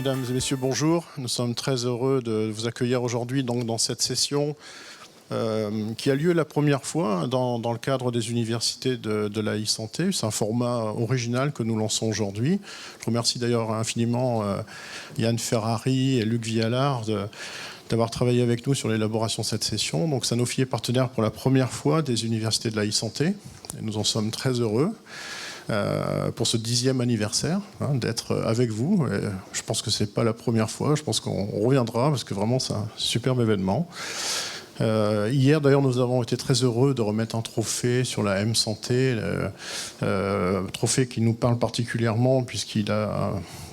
Mesdames et messieurs, bonjour. Nous sommes très heureux de vous accueillir aujourd'hui dans cette session qui a lieu la première fois dans le cadre des universités de la e-santé. C'est un format original que nous lançons aujourd'hui. Je remercie d'ailleurs infiniment Yann Ferrari et Luc Vialard d'avoir travaillé avec nous sur l'élaboration de cette session. Donc Sanofi est partenaire pour la première fois des universités de la e-santé et nous en sommes très heureux. Pour ce 10e anniversaire, d'être avec vous. Et je pense que ce n'est pas la première fois, je pense qu'on reviendra parce que vraiment c'est un superbe événement. Hier d'ailleurs nous avons été très heureux de remettre un trophée sur la M-Santé, trophée qui nous parle particulièrement puisqu'il a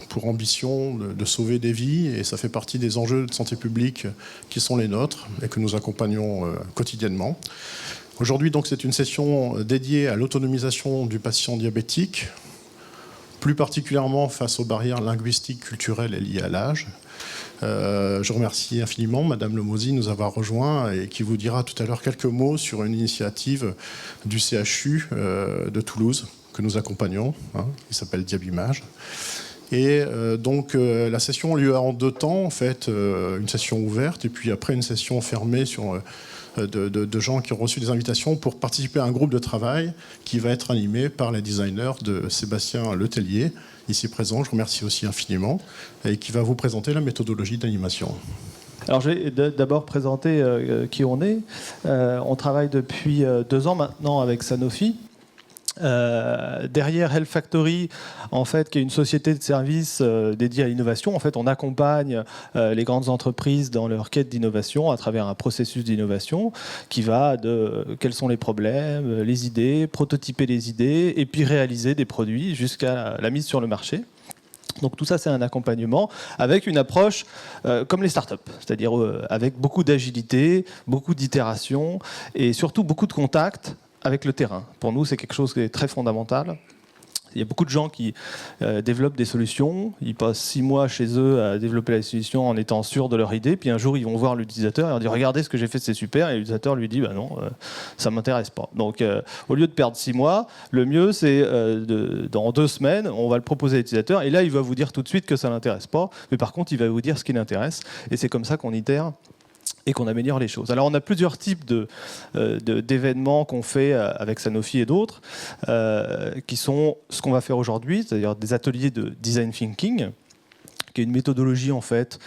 pour ambition de sauver des vies et ça fait partie des enjeux de santé publique qui sont les nôtres et que nous accompagnons quotidiennement. Aujourd'hui, donc, c'est une session dédiée à l'autonomisation du patient diabétique, plus particulièrement face aux barrières linguistiques, culturelles et liées à l'âge. Je remercie infiniment Madame Lemosy de nous avoir rejoints et qui vous dira tout à l'heure quelques mots sur une initiative du CHU de Toulouse que nous accompagnons, qui s'appelle Diabimage. Et donc la session a lieu en 2 temps, en fait, une session ouverte et puis après une session fermée sur... De gens qui ont reçu des invitations pour participer à un groupe de travail qui va être animé par les designers de Sébastien Letellier, ici présent, je remercie aussi infiniment, et qui va vous présenter la méthodologie d'animation. Alors je vais d'abord présenter qui on est. On travaille depuis 2 ans maintenant avec Sanofi. Derrière Health Factory, en fait, qui est une société de services dédiée à l'innovation, en fait, on accompagne les grandes entreprises dans leur quête d'innovation à travers un processus d'innovation qui va de quels sont les problèmes, les idées, prototyper les idées et puis réaliser des produits jusqu'à la mise sur le marché. Donc tout ça, c'est un accompagnement avec une approche comme les startups, c'est-à-dire avec beaucoup d'agilité, beaucoup d'itération et surtout beaucoup de contacts avec le terrain. Pour nous, c'est quelque chose qui est très fondamental. Il y a beaucoup de gens qui développent des solutions. Ils passent 6 mois chez eux à développer la solution en étant sûrs de leur idée. Puis un jour, ils vont voir l'utilisateur et leur dire « Regardez ce que j'ai fait, c'est super ». Et l'utilisateur lui dit « Bah non, ça ne m'intéresse pas ». Donc, au lieu de perdre 6 mois, le mieux, c'est dans 2 semaines, on va le proposer à l'utilisateur. Et là, il va vous dire tout de suite que ça ne l'intéresse pas. Mais par contre, il va vous dire ce qui l'intéresse. Et c'est comme ça qu'on itère et qu'on améliore les choses. Alors on a plusieurs types d'événements qu'on fait avec Sanofi et d'autres, qui sont ce qu'on va faire aujourd'hui, c'est-à-dire des ateliers de design thinking, qui est une méthodologie en fait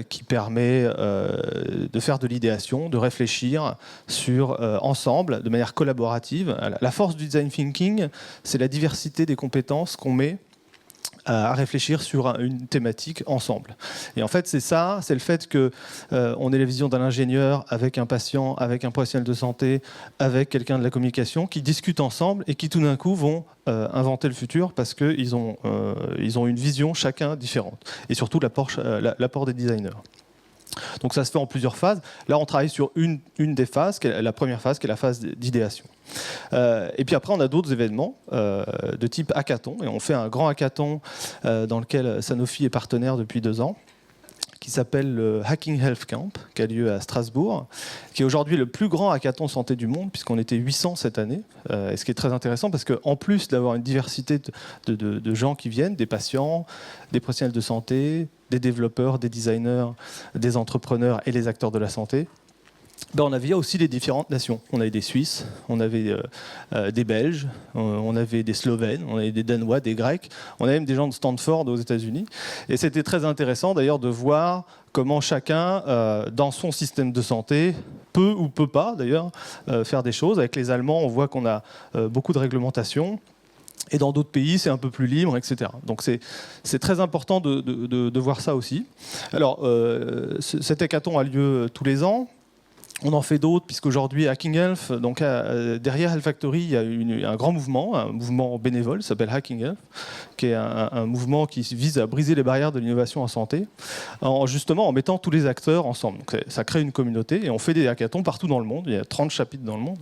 qui permet de faire de l'idéation, de réfléchir sur ensemble, de manière collaborative. La force du design thinking, c'est la diversité des compétences qu'on met à réfléchir sur une thématique ensemble. Et en fait, c'est ça, c'est le fait qu'on ait la vision d'un ingénieur avec un patient, avec un professionnel de santé, avec quelqu'un de la communication, qui discutent ensemble et qui tout d'un coup vont inventer le futur parce qu'ils ont une vision chacun différente. Et surtout l'apport des designers. Donc ça se fait en plusieurs phases. Là, on travaille sur une des phases, qui est la première phase, qui est la phase d'idéation. Et puis après, on a d'autres événements de type hackathon. Et on fait un grand hackathon dans lequel Sanofi est partenaire depuis 2 ans, qui s'appelle le Hacking Health Camp, qui a lieu à Strasbourg, qui est aujourd'hui le plus grand hackathon santé du monde, puisqu'on était 800 cette année. Et ce qui est très intéressant, parce qu'en plus d'avoir une diversité de gens qui viennent, des patients, des professionnels de santé, des développeurs, des designers, des entrepreneurs et les acteurs de la santé, on avait aussi les différentes nations. On avait des Suisses, on avait des Belges, on avait des Slovènes, on avait des Danois, des Grecs, on avait même des gens de Stanford aux États-Unis. Et c'était très intéressant d'ailleurs de voir comment chacun, dans son système de santé, peut ou peut pas d'ailleurs faire des choses. Avec les Allemands, on voit qu'on a beaucoup de réglementations. Et dans d'autres pays, c'est un peu plus libre, etc. Donc c'est très important de voir ça aussi. Alors, cet hackathon a lieu tous les ans. On en fait d'autres, puisqu'aujourd'hui, Hacking Health, donc derrière Health Factory, il y a un grand mouvement, un mouvement bénévole, qui s'appelle Hacking Health, qui est un mouvement qui vise à briser les barrières de l'innovation en santé, justement en mettant tous les acteurs ensemble. Donc, ça crée une communauté, et on fait des hackathons partout dans le monde. Il y a 30 chapitres dans le monde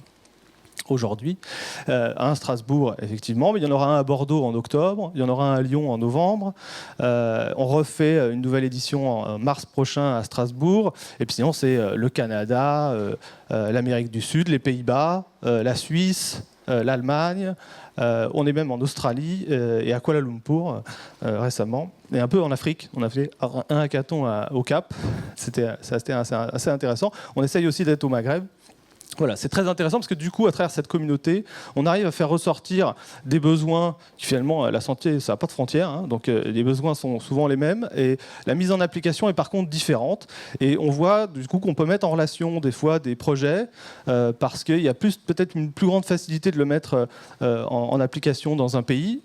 aujourd'hui, à Strasbourg effectivement, mais il y en aura un à Bordeaux en octobre, il y en aura un à Lyon en novembre, on refait une nouvelle édition en mars prochain à Strasbourg, et puis sinon c'est le Canada, l'Amérique du Sud, les Pays-Bas, la Suisse, l'Allemagne, on est même en Australie et à Kuala Lumpur récemment, et un peu en Afrique. On a fait un hackathon au Cap, c'était assez intéressant. On essaye aussi d'être au Maghreb. Voilà, c'est très intéressant parce que du coup, à travers cette communauté, on arrive à faire ressortir des besoins qui finalement, la santé, ça n'a pas de frontières, hein, donc les besoins sont souvent les mêmes et la mise en application est par contre différente. Et on voit du coup qu'on peut mettre en relation des fois des projets parce qu'il y a peut-être une plus grande facilité de le mettre en application dans un pays,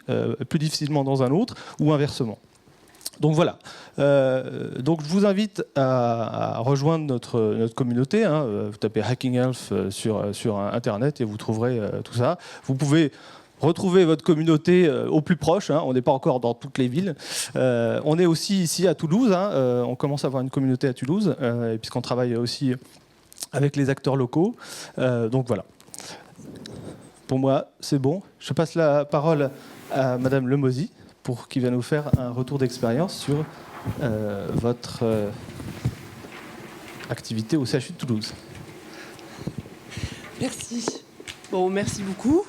plus difficilement dans un autre, ou inversement. Donc voilà. Donc je vous invite à rejoindre notre communauté. Hein. Vous tapez Hacking Health sur Internet et vous trouverez tout ça. Vous pouvez retrouver votre communauté au plus proche. Hein. On n'est pas encore dans toutes les villes. On est aussi ici à Toulouse. Hein. On commence à avoir une communauté à Toulouse, puisqu'on travaille aussi avec les acteurs locaux. Donc voilà. Pour moi, c'est bon. Je passe la parole à Madame Lemosy, qui va nous faire un retour d'expérience sur votre activité au CHU de Toulouse. Merci. Bon, merci beaucoup.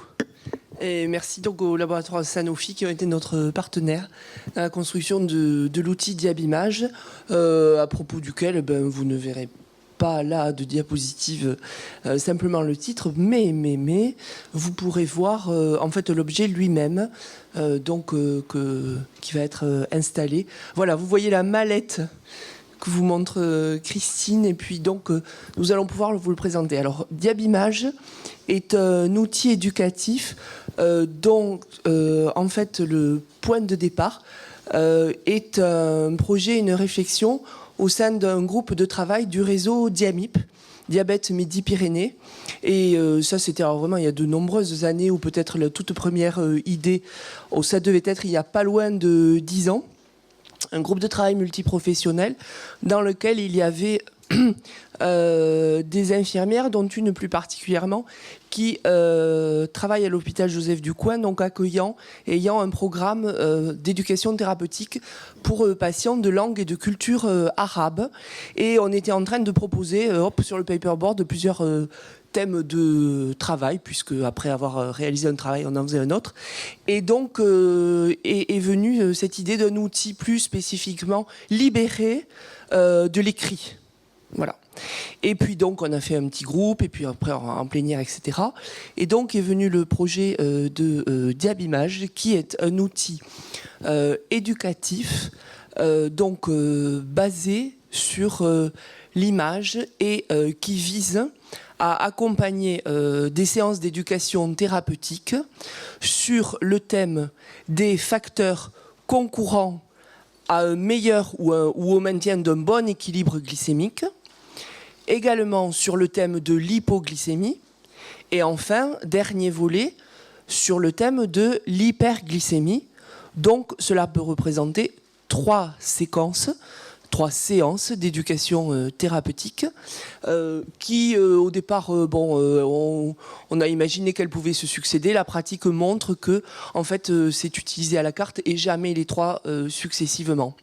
Et merci donc au laboratoire Sanofi qui ont été notre partenaire dans la construction de l'outil Diabimage, à propos duquel vous ne verrez pas là de diapositive, simplement le titre, mais vous pourrez voir en fait l'objet lui-même, qui va être installé. Voilà, vous voyez la mallette que vous montre Christine, et puis donc nous allons pouvoir vous le présenter. Alors, Diabimage est un outil éducatif dont en fait le point de départ est un projet, une réflexion au sein d'un groupe de travail du réseau Diamip, Diabète Midi-Pyrénées. Et ça, c'était vraiment il y a de nombreuses années, ou peut-être la toute première idée, ça devait être il n'y a pas loin de 10 ans, un groupe de travail multiprofessionnel dans lequel il y avait des infirmières, dont une plus particulièrement, qui travaille à l'hôpital Joseph Ducoing, donc ayant un programme d'éducation thérapeutique pour patients de langue et de culture arabe. Et on était en train de proposer, sur le paperboard, plusieurs thèmes de travail, puisque après avoir réalisé un travail, on en faisait un autre. Et donc est venue cette idée d'un outil plus spécifiquement libéré de l'écrit. Voilà. Et puis donc on a fait un petit groupe, et puis après en plénière, etc. Et donc est venu le projet de Diabimage, qui est un outil éducatif, basé sur l'image et qui vise à accompagner des séances d'éducation thérapeutique sur le thème des facteurs concourant à un meilleur ou au maintien d'un bon équilibre glycémique, également sur le thème de l'hypoglycémie, et enfin, dernier volet, sur le thème de l'hyperglycémie. Donc cela peut représenter 3 séances d'éducation thérapeutique qui, au départ, on a imaginé qu'elles pouvaient se succéder. La pratique montre que, en fait, c'est utilisé à la carte et jamais les 3 successivement.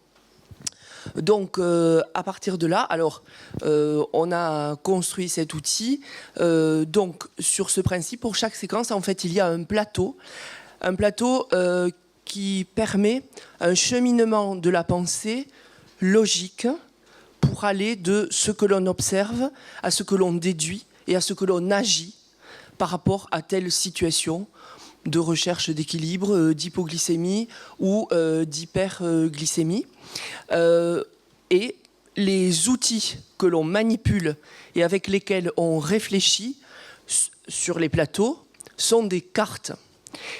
Donc, à partir de là, alors, on a construit cet outil. Donc, sur ce principe, pour chaque séquence, en fait, il y a un plateau qui permet un cheminement de la pensée logique pour aller de ce que l'on observe à ce que l'on déduit et à ce que l'on agit par rapport à telle situation de recherche d'équilibre, d'hypoglycémie ou d'hyperglycémie. Et les outils que l'on manipule et avec lesquels on réfléchit sur les plateaux sont des cartes.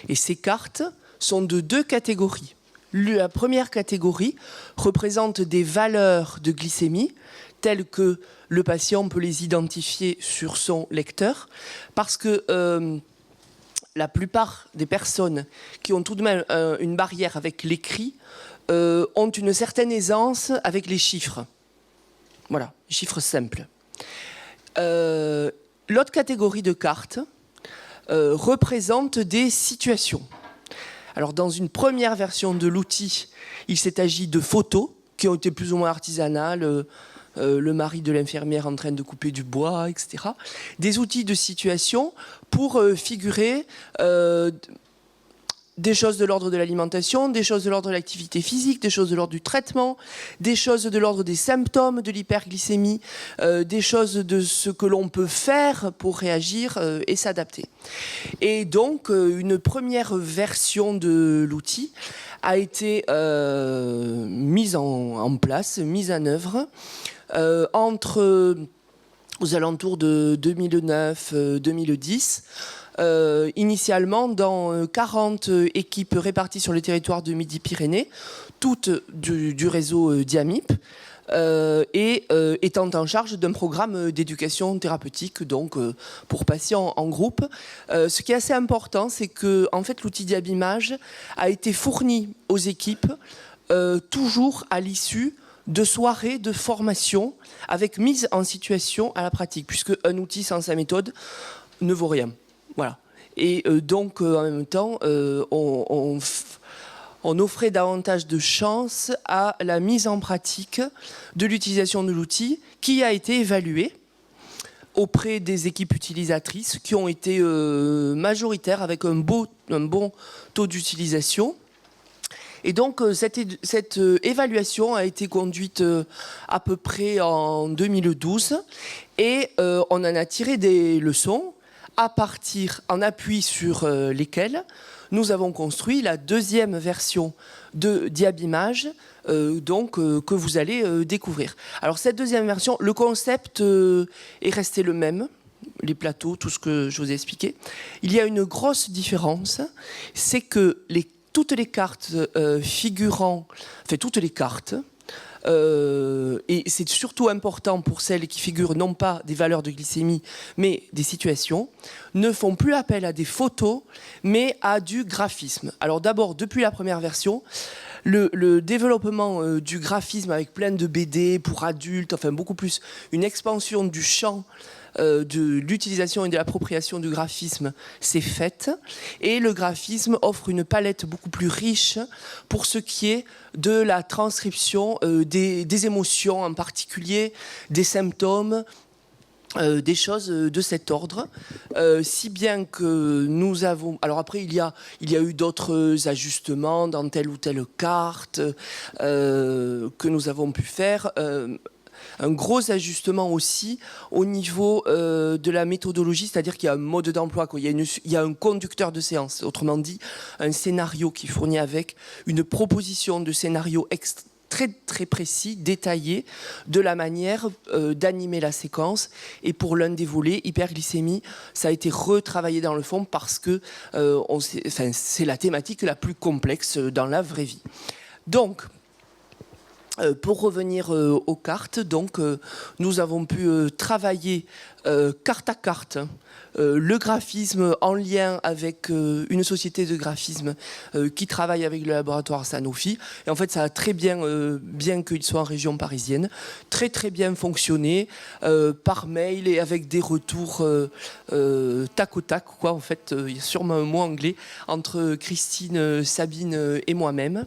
Et ces cartes sont de 2 catégories. La première catégorie représente des valeurs de glycémie telles que le patient peut les identifier sur son lecteur, parce que la plupart des personnes qui ont tout de même une barrière avec l'écrit ont une certaine aisance avec les chiffres. Voilà, les chiffres simples. L'autre catégorie de cartes représente des situations. Alors, dans une première version de l'outil, il s'est agi de photos qui ont été plus ou moins artisanales, le mari de l'infirmière en train de couper du bois, etc. Des outils de situation pour figurer des choses de l'ordre de l'alimentation, des choses de l'ordre de l'activité physique, des choses de l'ordre du traitement, des choses de l'ordre des symptômes de l'hyperglycémie, des choses de ce que l'on peut faire pour réagir et s'adapter. Et donc, une première version de l'outil a été mise en place, mise en œuvre, aux alentours de 2009-2010, initialement dans 40 équipes réparties sur le territoire de Midi-Pyrénées, toutes du réseau Diamip, et étant en charge d'un programme d'éducation thérapeutique, donc pour patients en groupe. Ce qui est assez important, c'est que en fait, l'outil Diabimage a été fourni aux équipes toujours à l'issue de soirées de formation avec mise en situation à la pratique, puisque un outil sans sa méthode ne vaut rien. Voilà. Et donc, en même temps, on offrait davantage de chance à la mise en pratique de l'utilisation de l'outil qui a été évalué auprès des équipes utilisatrices qui ont été majoritaires avec un bon taux d'utilisation. Et donc, cette évaluation a été conduite à peu près en 2012 et on en a tiré des leçons en appui sur lesquelles nous avons construit la deuxième version de Diabimage que vous allez découvrir. Alors cette deuxième version, le concept est resté le même, les plateaux, tout ce que je vous ai expliqué. Il y a une grosse différence, c'est que toutes les cartes et c'est surtout important pour celles qui figurent non pas des valeurs de glycémie, mais des situations, ne font plus appel à des photos, mais à du graphisme. Alors d'abord, depuis la première version, le développement du graphisme avec plein de BD pour adultes, enfin beaucoup plus une expansion du champ de l'utilisation et de l'appropriation du graphisme s'est faite, et le graphisme offre une palette beaucoup plus riche pour ce qui est de la transcription des émotions, en particulier des symptômes, des choses de cet ordre, si bien que nous avons... Alors après, il y a eu d'autres ajustements dans telle ou telle carte que nous avons pu faire. Un gros ajustement aussi au niveau de la méthodologie, c'est-à-dire qu'il y a un mode d'emploi, il y a un conducteur de séance, autrement dit un scénario qui fournit avec une proposition de scénario très très précis, détaillé, de la manière d'animer la séquence. Et pour l'un des volets, hyperglycémie, ça a été retravaillé dans le fond parce que c'est la thématique la plus complexe dans la vraie vie. Donc, pour revenir aux cartes, donc, nous avons pu travailler carte à carte le graphisme en lien avec une société de graphisme qui travaille avec le laboratoire Sanofi. Et en fait, ça a très bien, bien qu'il soit en région parisienne, très très bien fonctionné par mail et avec des retours tac au tac, quoi. En fait, il y a sûrement un mot anglais entre Christine, Sabine et moi-même,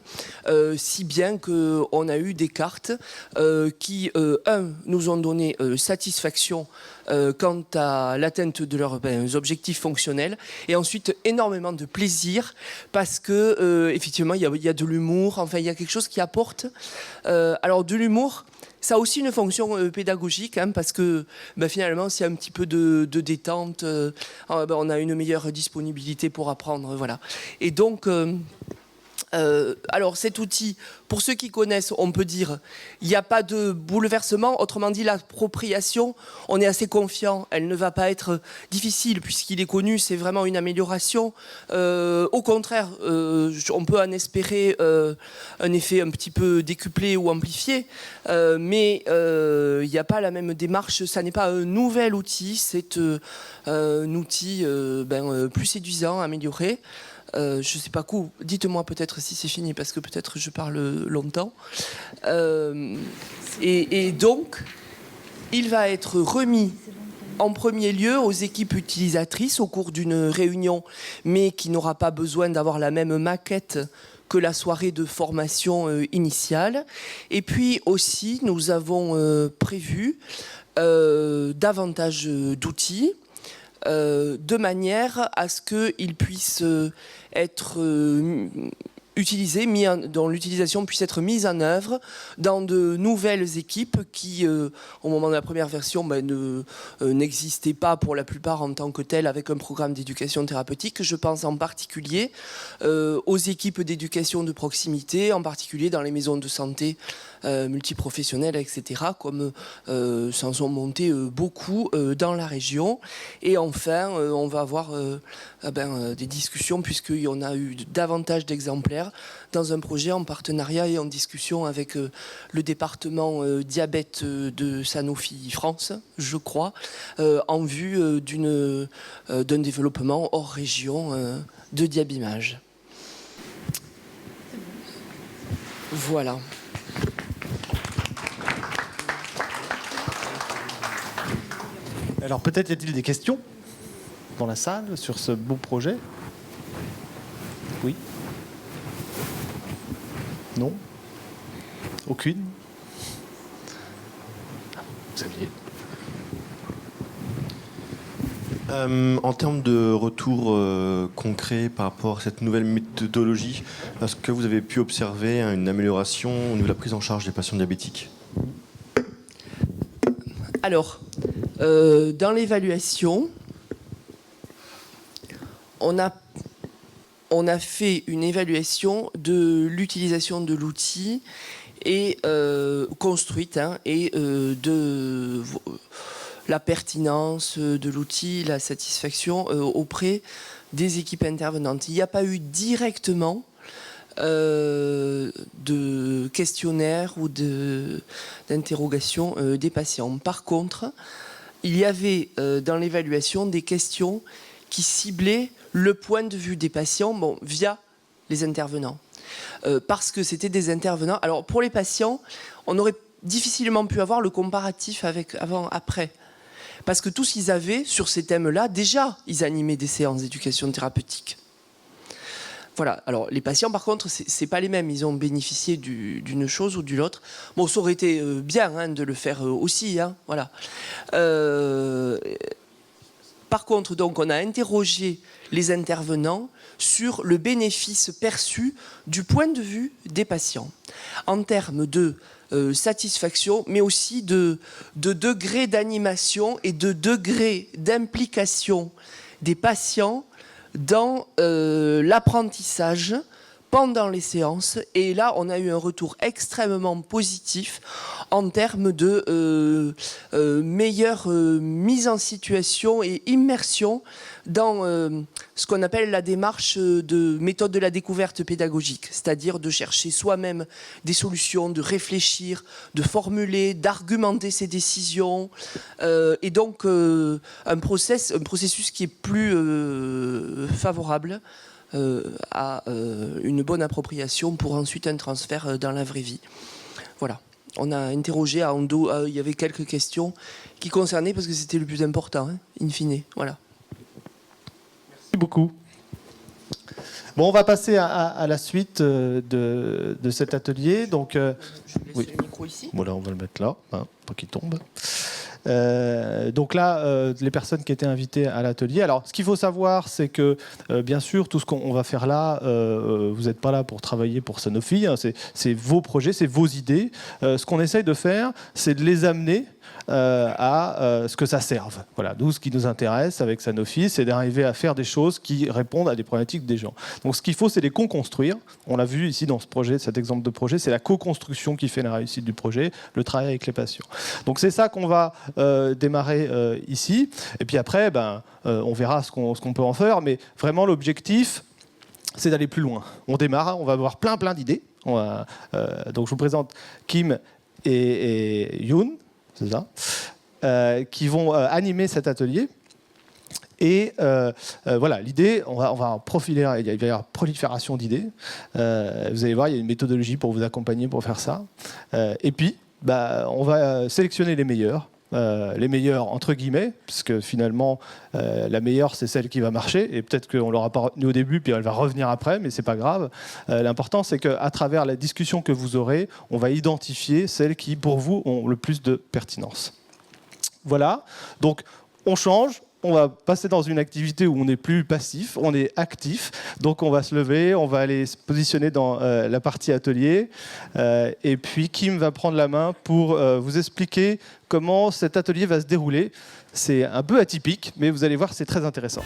si bien qu'on a eu des cartes qui, nous ont donné satisfaction quant à l'atteinte de leurs objectifs fonctionnels, et ensuite énormément de plaisir parce que effectivement il y a de l'humour, enfin il y a quelque chose qui apporte. Alors de l'humour, ça a aussi une fonction pédagogique, hein, parce que finalement s'il y a un petit peu de détente, on a une meilleure disponibilité pour apprendre, voilà. Et donc alors cet outil, pour ceux qui connaissent, on peut dire il n'y a pas de bouleversement, autrement dit l'appropriation, on est assez confiant, elle ne va pas être difficile puisqu'il est connu, c'est vraiment une amélioration. Au contraire, on peut en espérer un effet un petit peu décuplé ou amplifié, mais il n'y a pas la même démarche, ça n'est pas un nouvel outil, c'est un outil plus séduisant, amélioré. Je ne sais pas quoi, dites-moi peut-être si c'est fini parce que peut-être je parle longtemps. Et donc, il va être remis en premier lieu aux équipes utilisatrices au cours d'une réunion, mais qui n'aura pas besoin d'avoir la même maquette que la soirée de formation initiale. Et puis aussi, nous avons prévu davantage d'outils de manière à ce qu'ils puissent être utilisés, dont l'utilisation puisse être mise en œuvre dans de nouvelles équipes qui, au moment de la première version, n'existaient pas pour la plupart en tant que telles avec un programme d'éducation thérapeutique. Je pense en particulier aux équipes d'éducation de proximité, en particulier dans les maisons de santé multiprofessionnelles, etc., comme s'en sont montés beaucoup dans la région. Et enfin, on va avoir des discussions, puisqu'il y en a eu davantage d'exemplaires, dans un projet en partenariat et en discussion avec le département diabète de Sanofi France, je crois, en vue d'un développement hors région de Diabimage. Voilà. Alors peut-être y a-t-il des questions dans la salle sur ce beau projet? Oui? Non? Aucune? Xavier? En termes de retour concret par rapport à cette nouvelle méthodologie, est-ce que vous avez pu observer une amélioration au niveau de la prise en charge des patients diabétiques? Alors, dans l'évaluation, on a fait une évaluation de l'utilisation de l'outil et construite et de la pertinence de l'outil, la satisfaction auprès des équipes intervenantes. Il n'y a pas eu directement de questionnaire ou d'interrogation des patients. Par contre, il y avait dans l'évaluation des questions qui ciblaient le point de vue des patients via les intervenants. Parce que c'était des intervenants. Alors pour les patients, on aurait difficilement pu avoir le comparatif avec avant-après. Parce que tout ce qu'ils avaient sur ces thèmes-là, déjà, ils animaient des séances d'éducation thérapeutique. Voilà. Alors les patients, par contre, c'est pas les mêmes. Ils ont bénéficié d'une chose ou d'une autre. Bon, ça aurait été bien de le faire aussi. Voilà. Par contre, donc, on a interrogé les intervenants sur le bénéfice perçu du point de vue des patients, en termes de satisfaction, mais aussi de degré d'animation et de degré d'implication des patients dans l'apprentissage pendant les séances. Et là, on a eu un retour extrêmement positif en termes de meilleure mise en situation et immersion dans ce qu'on appelle la démarche de méthode de la découverte pédagogique, c'est-à-dire de chercher soi-même des solutions, de réfléchir, de formuler, d'argumenter ses décisions, et donc un processus qui est plus favorable à une bonne appropriation pour ensuite un transfert dans la vraie vie. Voilà. On a interrogé à Ando, il y avait quelques questions qui concernaient, parce que c'était le plus important, in fine. Voilà. Merci beaucoup. Bon, on va passer à la suite de cet atelier. Donc, Je laisse le micro ici. Voilà, on va le mettre là, pour qu'il tombe. Donc là, les personnes qui étaient invitées à l'atelier. Alors, ce qu'il faut savoir, c'est que, bien sûr, tout ce qu'on va faire là, vous n'êtes pas là pour travailler pour Sanofi. C'est vos projets, c'est vos idées. Ce qu'on essaye de faire, c'est de les amener à ce que ça serve. Voilà, nous, ce qui nous intéresse avec Sanofi, c'est d'arriver à faire des choses qui répondent à des problématiques des gens. Donc, ce qu'il faut, c'est les co-construire. On l'a vu ici dans ce projet, cet exemple de projet, c'est la co-construction qui fait la réussite du projet, le travail avec les patients. Donc, c'est ça qu'on va démarrer ici. Et puis après, on verra ce qu'on peut en faire. Mais vraiment, l'objectif, c'est d'aller plus loin. On démarre, on va avoir plein d'idées. Donc, je vous présente Kim et Yoon. C'est ça, qui vont animer cet atelier. Et voilà, l'idée, on va profiler, il va y avoir prolifération d'idées. Vous allez voir, il y a une méthodologie pour vous accompagner pour faire ça. Et puis, on va sélectionner les meilleurs les meilleures entre guillemets, puisque finalement la meilleure c'est celle qui va marcher, et peut-être qu'on l'aura pas retenue au début, puis elle va revenir après, mais c'est pas grave. L'important c'est qu'à travers la discussion que vous aurez, on va identifier celles qui pour vous ont le plus de pertinence. Voilà, donc on change. On va passer dans une activité où on n'est plus passif, on est actif. Donc on va se lever, on va aller se positionner dans la partie atelier. Et puis Kim va prendre la main pour vous expliquer comment cet atelier va se dérouler. C'est un peu atypique, mais vous allez voir, c'est très intéressant.